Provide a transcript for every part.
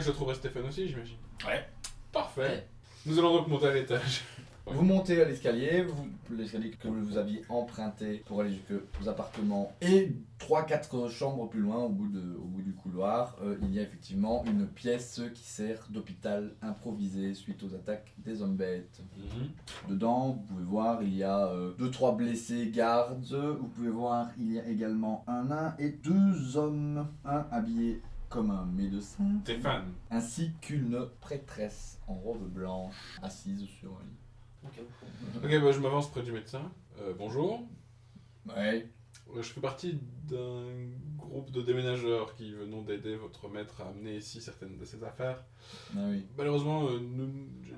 Je trouverai Stéphane aussi, j'imagine. Ouais. Parfait. Ouais. Nous allons donc monter à l'étage. Vous montez à l'escalier, l'escalier que vous aviez emprunté pour aller jusqu'aux appartements, et 3-4 chambres plus loin, au bout du couloir, il y a effectivement une pièce qui sert d'hôpital improvisé suite aux attaques des hommes bêtes. Dedans, vous pouvez voir, il y a 2-3 blessés gardes, vous pouvez voir, il y a également un nain et 2 hommes, un habillé comme un médecin, Stéphane. ainsi qu'une prêtresse en robe blanche assise sur un lit. Ok, bah, je m'avance près du médecin. Bonjour. Ouais. Je fais partie d'un groupe de déménageurs qui venons d'aider votre maître à amener ici certaines de ses affaires. Ah oui. Malheureusement,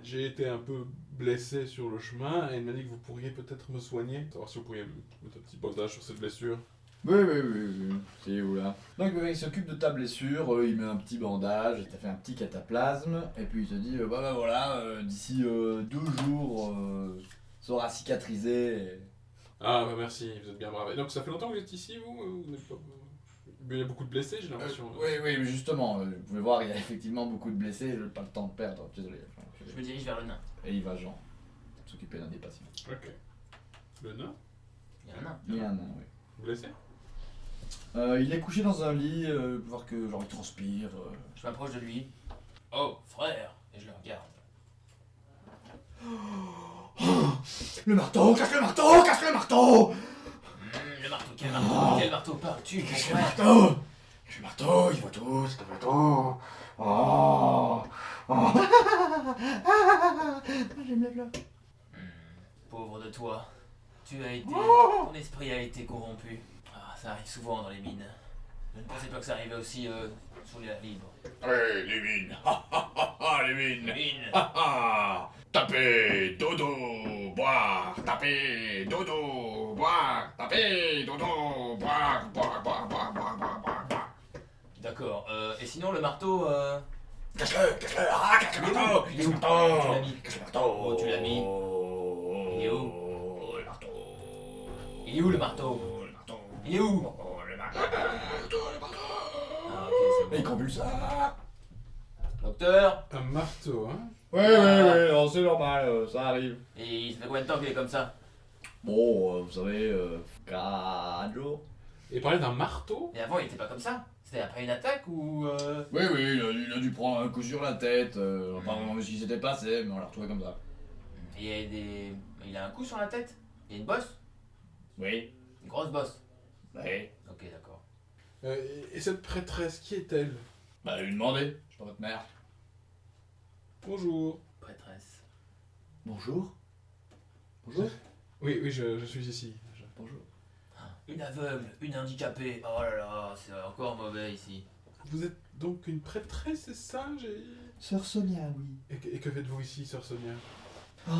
j'ai été un peu blessé sur le chemin et il m'a dit que vous pourriez peut-être me soigner. Savoir si vous pourriez mettre un petit bandage sur cette blessure. Oui. C'est où là? Donc il s'occupe de ta blessure, il met un petit bandage, il t'a fait un petit cataplasme, et puis il te dit bah voilà, d'ici 2 jours, ça aura cicatrisé. Et... Ah bah merci, vous êtes bien brave. Et donc ça fait longtemps que vous êtes ici, vous n'êtes pas... Il y a beaucoup de blessés, j'ai l'impression. Oui, mais justement, vous pouvez voir, il y a effectivement beaucoup de blessés, je n'ai pas le temps de perdre, désolé. Je me dirige vers le nain. Et il va Jean, s'occuper d'un des patients. Ok. Le nain? Il y a un nain. Il y a un nain, oui. Blessé? Il est couché dans un lit, vous pouvez voir que genre il transpire. Je m'approche de lui. Oh, frère. Et je le regarde. Le marteau, casse le marteau, casse le marteau! Le marteau, quel marteau? Quel marteau parles-tu, mon Casse le frère? marteau! Casse le marteau, il faut tout, c'est le marteau! Oh! Oh! J'aime les fleurs. Pauvre de toi. Ton esprit a été corrompu. Ah, ça arrive souvent dans les mines. Je ne pensais pas que ça arrivait aussi sur les livres. Allez, les mines! Les mines! Les mines. Tapez, dodo, boire, tapez, dodo, boire, tapez, dodo, boire, boire, boire, boire, boire, boire, boire. D'accord. Et sinon, le marteau... Casse-le, casse le marteau, Il est où? marteau, Tu l'as mis. casse le marteau. Oh, tu l'as mis. Il est où? Le marteau. Il est où, le marteau? Le marteau. Il est où? Le marteau, le marteau. Ah, ok, c'est Il bon. convulse. Docteur? Un marteau, hein? Ouais, non, c'est normal, ça arrive. Et ça fait combien de temps qu'il est comme ça? Bon, vous savez, 4 jours. Et parler d'un marteau? Et avant, il était pas comme ça? C'était après une attaque ou... Oui, il a dû prendre un coup sur la tête. On n'a pas vraiment vu ce qui s'était passé, mais on l'a retrouvé comme ça. Il a un coup sur la tête? Il y a une bosse? Oui. Une grosse bosse? Oui. Ok, d'accord. Et cette prêtresse, qui est-elle? Bah, lui demander. Je suis pas votre mère. Bonjour. Prêtresse. Bonjour. Bonjour. Oui, je suis ici. Bonjour. Une aveugle, une handicapée. Oh là là, c'est encore mauvais ici. Vous êtes donc une prêtresse, c'est ça? Sœur Sonia, oui. Et que faites-vous ici, sœur Sonia? Oh,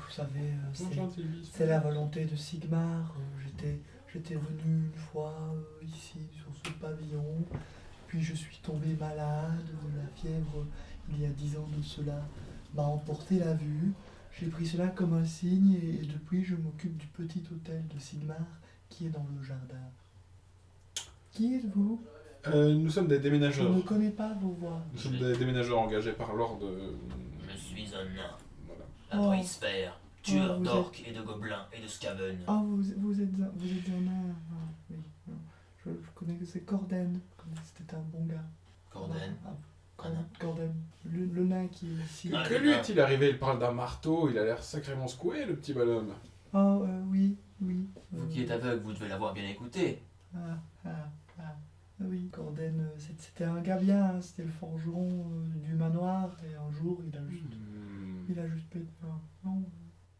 vous savez, Enchanté, c'est la volonté de Sigmar. J'étais venu une fois ici, sur ce pavillon. Puis je suis tombé malade. La fièvre, il y a 10 ans de cela, m'a emporté la vue. J'ai pris cela comme un signe et depuis, je m'occupe du petit hôtel de Sigmar qui est dans le jardin. Qui êtes-vous? Nous sommes des Je déménageurs. ne connais pas vos voix. Nous sommes des déménageurs engagés par l'ordre de... Je suis un nain. Voilà. Un Oh. Prisphère, tueur vous d'orques et de gobelins et de scaven. Ah, vous êtes un nain. Ah, oui. Je connais que c'est Corden. C'était un bon gars. Corden. Ah, Corden. Le nain qui est ici. Ah, Que le lui nain. est-il arrivé? Il parle d'un marteau, il a l'air sacrément secoué, le petit bonhomme. Oh, oui. Vous qui êtes aveugle, vous devez l'avoir bien écouté. Oui, Corden, c'était un gars bien. Hein, c'était le forgeron du manoir. Et un jour, il a juste pété. Non,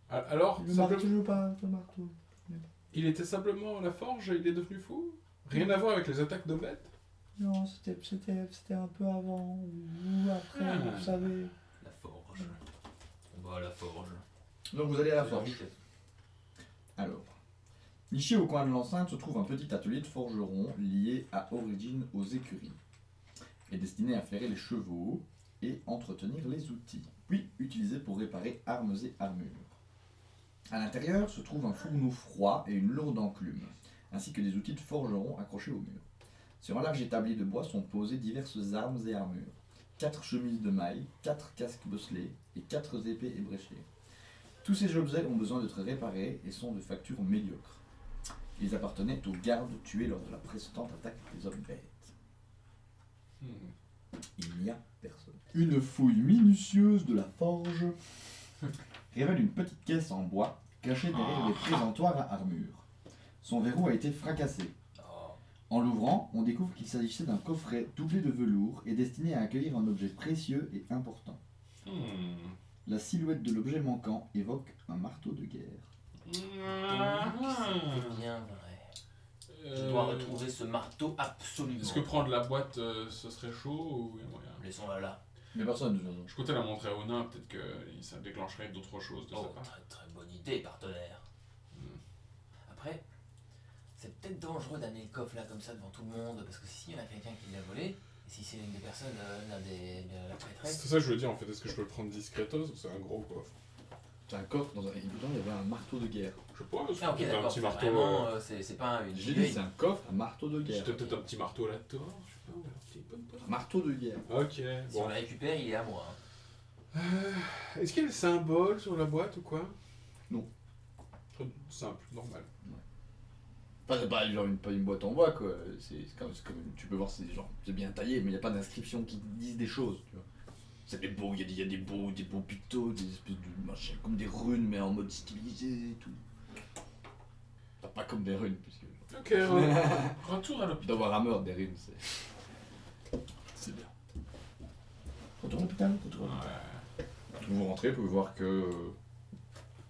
Alors, le marteau, je veux pas le marteau. il était simplement à la forge et il est devenu fou? Rien à voir avec les attaques de bêtes? Non, c'était un peu avant ou après, Ah. vous savez. La forge. On va à la forge. Donc vous allez à la J'ai forge. envie que- Alors, ici au coin de l'enceinte se trouve un petit atelier de forgeron lié à origine aux écuries et destiné à flairer les chevaux et entretenir les outils, puis utilisé pour réparer armes et armures. À l'intérieur se trouve un fourneau froid et une lourde enclume, ainsi que des outils de forgeron accrochés au mur. Sur un large établi de bois sont posées diverses armes et armures. 4 chemises de mailles, 4 casques bosselés et 4 épées ébréchées. Tous ces objets ont besoin d'être réparés et sont de facture médiocre. Ils appartenaient aux gardes tués lors de la précédente attaque des hommes bêtes. Il n'y a personne. Une fouille minutieuse de la forge révèle une petite caisse en bois cachée derrière les présentoirs à armure. Son verrou a été fracassé. En l'ouvrant, on découvre qu'il s'agissait d'un coffret doublé de velours et destiné à accueillir un objet précieux et important. La silhouette de l'objet manquant évoque un marteau de guerre. C'est bien vrai. Je dois retrouver ce marteau absolument. Est-ce que prendre la boîte, ce serait chaud ou il y a moyen? Laissons-la là. Mais personne de toute façon. Je comptais la montrer au nain, peut-être que ça déclencherait d'autres choses de sa Oh, part. très très bonne idée, partenaire. Après, c'est peut-être dangereux d'amener le coffre là comme ça devant tout le monde, parce que s'il y en a quelqu'un qui l'a volé, et si c'est une des personnes, la prêtresse. C'est ça que je veux dire en fait, est-ce que je peux le prendre discretos ou c'est un gros coffre? C'est un coffre, dedans il y avait un marteau de guerre. Je sais pas, parce Ah ok, que t'as un d'accord, petit c'est marteau. vraiment, c'est pas une J'ai dit vieille. c'est un coffre, un marteau de guerre. C'était peut-être un petit marteau là-dedans, je sais pas, ou un petit peu de Un marteau de guerre. Ok, Si on bon. le récupère, il est à moi. Hein. Est-ce qu'il y a le symbole sur la boîte ou quoi? Non. Simple, normal. Enfin, c'est pas genre pas une boîte en bois quoi. C'est comme tu peux voir c'est bien taillé, mais il n'y a pas d'inscription qui disent des choses. Tu vois. C'est des beaux, il y a des beaux pictos, des espèces de machin, comme des runes mais en mode stylisé et tout. Enfin, pas comme des runes puisque. Ok, retour à l'hôpital. Dans Warhammer des runes c'est bien. Retour à l'hôpital, retour à l'hôpital. Ouais. Vous rentrez, vous pouvez voir que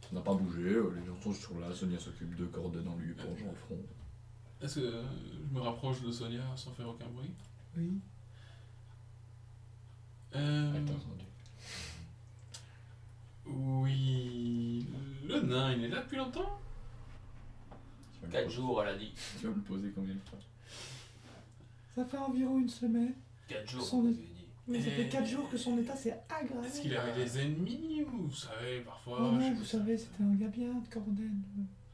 ça n'a pas bougé, les gens sont toujours là, Sonia s'occupe de Corden en lui plongeant le front. Est-ce que je me rapproche de Sonia sans faire aucun bruit? Oui. Oui. Le nain, il est là depuis longtemps? 4 jours, elle a dit. Tu vas me le poser combien de fois? Ça fait environ une semaine. 4 jours, Son- vous avez dit. Oui, ça fait 4 jours que son état s'est aggravé. Est-ce qu'il avait des ennemis ou vous savez, parfois... Oh je non, sais vous pas. savez, c'était un gars bien de Corden.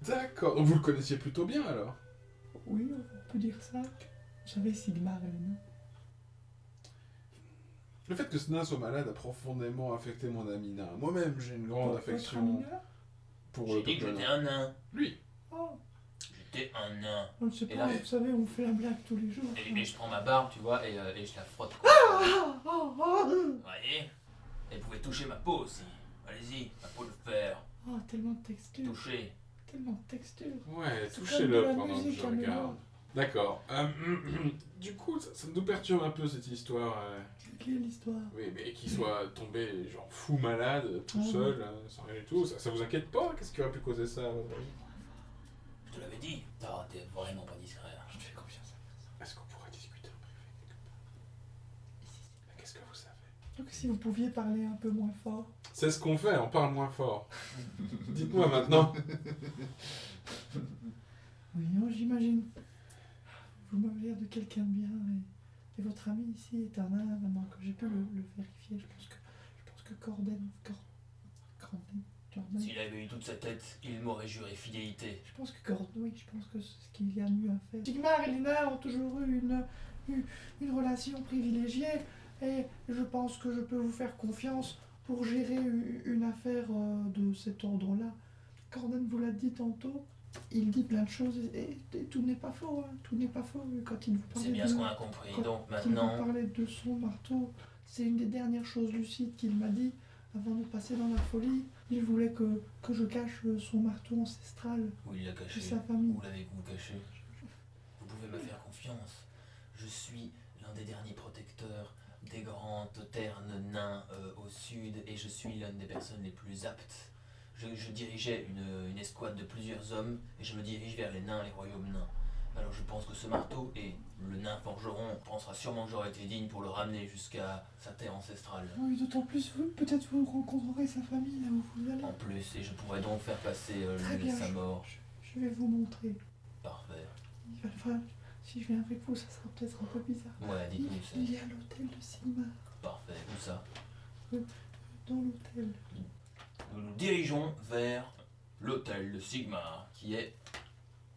D'accord, vous le connaissiez plutôt bien alors? Oui, on peut dire ça. Vous savez, Sigmar et les nains. Le fait que ce nain soit malade a profondément affecté mon ami nain. Moi-même, j'ai une grande Votre ami affection là pour J'ai le dit que peuple j'étais nain. un nain. Lui. Oh, J'étais un nain. on ne sait Et pas, là- vous savez, on fait la blague tous les jours. Et je prends ma barbe, tu vois, et je la frotte. Vous voyez? Et vous pouvez toucher ma peau aussi. Allez-y, ma peau de fer. Oh, tellement de texture, Touchez. tellement de texture. Ouais, C'est touchez-le comme de la pendant que musique je à mémoire. regarde. D'accord. Du coup, ça nous perturbe un peu cette histoire. Quelle histoire. Oui, mais qu'il soit tombé genre fou malade, tout Ah oui. seul, sans rien du tout. Ça vous inquiète pas? Qu'est-ce qui aurait pu causer ça à votre avis? Je te l'avais dit. Non, t'es vraiment pas discret. Hein. Je te fais confiance. Est-ce qu'on pourrait discuter en privé quelque part? Mais qu'est-ce que vous savez? Donc si vous pouviez parler un peu moins fort. C'est ce qu'on fait, on parle moins fort. Dites-moi maintenant. Oui, oh, j'imagine. Vous m'avez l'air de quelqu'un de bien et votre ami ici est un nain maintenant que j'ai pu le vérifier. Je pense que Corden. S'il avait eu toute sa tête, il m'aurait juré fidélité. Je pense que Corden, oui, je pense que c'est ce qu'il y a de mieux à faire. Sigmar et les nains ont toujours eu une relation privilégiée et je pense que je peux vous faire confiance pour gérer une affaire de cet ordre-là. Corden vous l'a dit tantôt. Il dit plein de choses et tout n'est pas faux. Hein. Tout n'est pas faux quand il vous C'est parlait bien de... ce qu'on a compris. Quand Donc il vous maintenant, parlait de son marteau. C'est une des dernières choses lucides qu'il m'a dit avant de passer dans la folie. Il voulait que je cache son marteau ancestral où il l'a de caché? sa famille. Où l'avez-vous caché? Vous pouvez me faire confiance. Je suis l'un des derniers protecteurs des grands ternes nains au sud et je suis l'une des personnes les plus aptes. Je dirigeais une escouade de plusieurs hommes et je me dirige vers les nains, les royaumes nains. Alors je pense que ce marteau et le nain forgeron pensera sûrement que j'aurais été digne pour le ramener jusqu'à sa terre ancestrale. Oui, d'autant plus, peut-être vous rencontrerez sa famille là où vous allez. En plus, et je pourrais donc faire passer Très bien, sa mort. Je vais vous montrer. Parfait. Si je viens avec vous, ça sera peut-être un peu bizarre. Ouais, Il dites-nous il ça. y a l'hôtel de Sigmar. Parfait, où ça? Dans l'hôtel. Nous nous dirigeons vers l'hôtel de Sigmar, qui est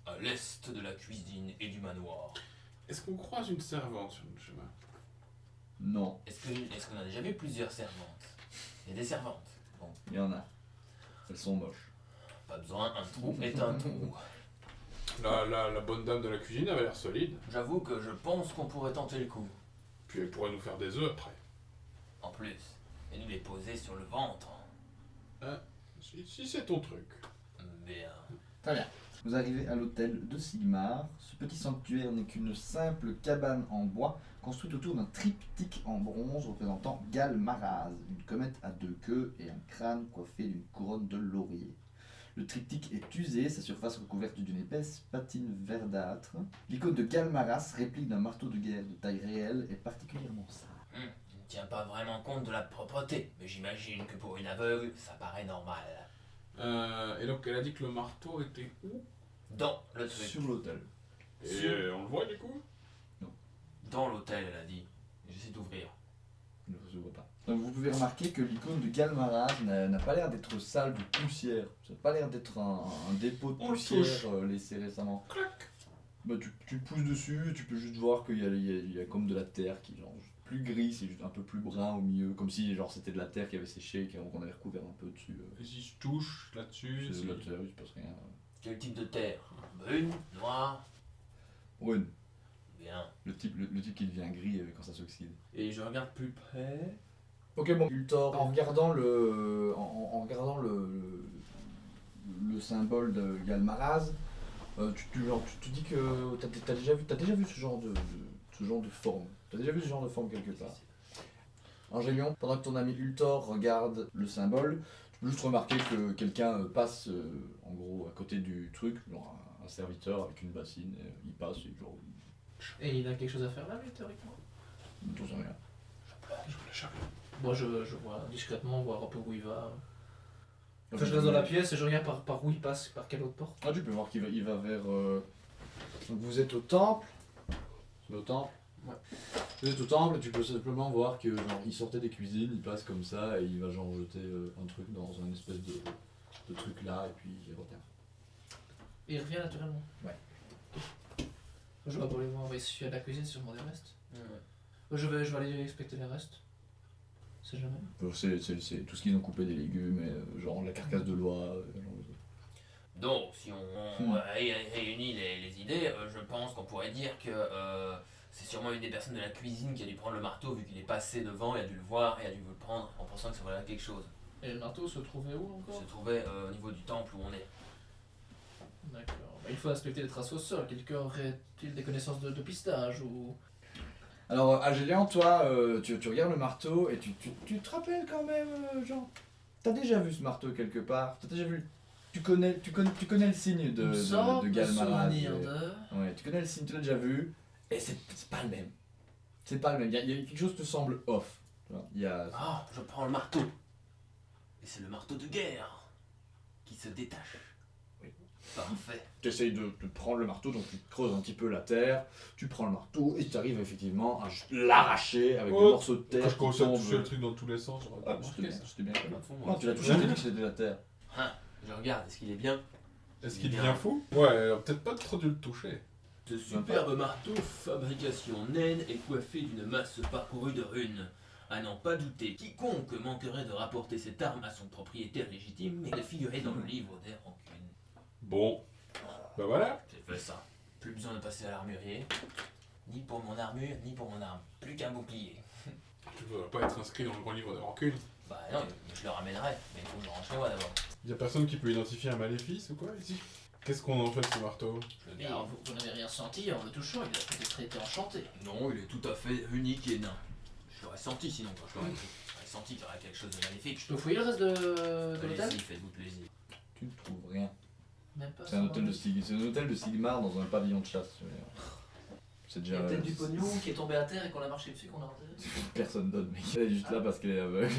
à l'est de la cuisine et du manoir. Est-ce qu'on croise une servante sur le chemin? Non, Est-ce qu'on a déjà vu plusieurs servantes? Il y a des servantes. Bon, il y en a. Elles sont moches. pas besoin, un trou est un trou. La bonne dame de la cuisine avait l'air solide. J'avoue que je pense qu'on pourrait tenter le coup. Puis elle pourrait nous faire des œufs après. En plus, et nous les poser sur le ventre. Si c'est ton truc. Bien. Très bien. Vous arrivez à l'hôtel de Sigmar. Ce petit sanctuaire n'est qu'une simple cabane en bois construite autour d'un triptyque en bronze représentant Galmaraz, une comète à 2 queues et un crâne coiffé d'une couronne de laurier. Le triptyque est usé, sa surface recouverte d'une épaisse patine verdâtre. L'icône de Galmaraz, réplique d'un marteau de guerre de taille réelle, est particulièrement sale. Il ne tient pas vraiment compte de la propreté, mais j'imagine que pour une aveugle, ça paraît normal. Et donc elle a dit que le marteau était où? Dans le truc. Sur l'hôtel. Et on le voit du coup? Dans l'hôtel, elle a dit. J'essaie d'ouvrir. Il ne se voit pas. Donc vous pouvez remarquer que l'icône de Galmaraz n'a pas l'air d'être sale de poussière. Ça n'a pas l'air d'être un dépôt de On le poussière touche. Laissé récemment. Clac. Bah, tu pousses dessus, tu peux juste voir qu'il y a comme de la terre qui est genre plus gris, c'est juste un peu plus brun au milieu, comme si genre c'était de la terre qui avait séché et qu'on avait recouvert un peu dessus. Et si je touche là-dessus, C'est de la terre, il se passe rien. Quel type de terre? Brune? Noire? Brune, Bien. le type qui devient gris quand ça s'oxyde. Et je regarde plus près. Ok bon, Ultor, en regardant le symbole de Galmaraz, tu te dis que t'as déjà vu ce genre de forme. T'as déjà vu ce genre de forme quelque part. Angélion, pendant que ton ami Ultor regarde le symbole, tu peux juste remarquer que quelqu'un passe en gros à côté du truc, genre un serviteur avec une bassine, et, il passe et genre. Et il a quelque chose à faire là, lui, théoriquement. T'en sais rien. je voulais chaper. Moi, je vois discrètement, voir un peu où il va. Enfin, je reste dans la pièce et je regarde par où il passe, par quelle autre porte. Ah, tu peux voir il va vers. Donc vous êtes au temple. C'est au temple. Ouais. Vous êtes au temple et tu peux simplement voir que genre il sortait des cuisines, il passe comme ça et il va genre jeter un truc dans un espèce de truc là et puis il revient. Et il revient naturellement. Ouais. Je vais pas aller voir, s'il y a de la cuisine, sûrement des restes. Ouais. Je vais aller inspecter les restes. C'est jamais. C'est tout ce qu'ils ont coupé des légumes, et, genre la carcasse de loi. Genre de trucs. Donc, si on réunit les idées, je pense qu'on pourrait dire que c'est sûrement une des personnes de la cuisine qui a dû prendre le marteau vu qu'il est passé devant, il a dû le voir et a dû le prendre en pensant que ça valait quelque chose. Et le marteau se trouvait où Il encore? se trouvait au niveau du temple où on est. D'accord. Bah, il faut inspecter les traces au sol. Quelqu'un aurait-il des connaissances de pistage ou... Alors Agélian, toi, tu regardes le marteau et tu te rappelles quand même, genre, t'as déjà vu ce marteau quelque part? T'as déjà vu? Tu connais le signe de Galmaraz. souvenir de... Ouais, tu connais le signe, tu l'as déjà vu, et c'est pas le même. C'est pas le même, il y a quelque chose qui te semble off. Tu vois, il y a... Ah, je prends le marteau. Et c'est le marteau de guerre qui se détache. Oui. Parfait. Tu essayes de prendre le marteau, donc tu creuses un petit peu la terre, tu prends le marteau et tu arrives effectivement à juste l'arracher avec des Oh, morceaux de terre Quand je qui commençais à tombent. toucher le truc dans tous les sens, j'aurais Ah, pas c'était remarqué bien, ça. c'était bien. À fond, moi. Non, tu l'as touché, tu as dit que c'était de la terre. Je regarde, est-ce qu'il est bien? Est-ce qu'il devient fou? Ouais, elle a peut-être pas trop dû le toucher. Ce superbe marteau, fabrication naine, est coiffé d'une masse parcourue de runes. À n'en pas douter, quiconque manquerait de rapporter cette arme à son propriétaire légitime est figuré dans le livre des rancunes. Bon, bah voilà. J'ai fait ça. Plus besoin de passer à l'armurier. Ni pour mon armure, ni pour mon arme. Plus qu'un bouclier. Tu ne voudrais pas être inscrit dans le grand livre de rancune. Bah non, je le ramènerai, mais il faut que je rentre chez moi d'abord. Y a personne qui peut identifier un maléfice ou quoi ici? Qu'est-ce qu'on en fait de ce marteau? Je le Et dis. alors, vous n'avez rien senti en le touchant, il a peut-être été enchanté. Non, il est tout à fait unique et nain. Je l'aurais senti sinon quand je l'aurais pris. J'aurais senti qu'il y aurait quelque chose de magnifique. Je peux fouiller le reste de l'hôtel? Allez-y, faites-vous plaisir. Tu ne trouves rien. Même pas. C'est un hôtel de Sigmar dans un pavillon de chasse. C'est Il y a déjà... peut-être du pognon qui est tombé à terre et qu'on a marché dessus, qu'on a enterré. Personne d'autre, mec. Elle est juste là parce qu'elle est aveugle.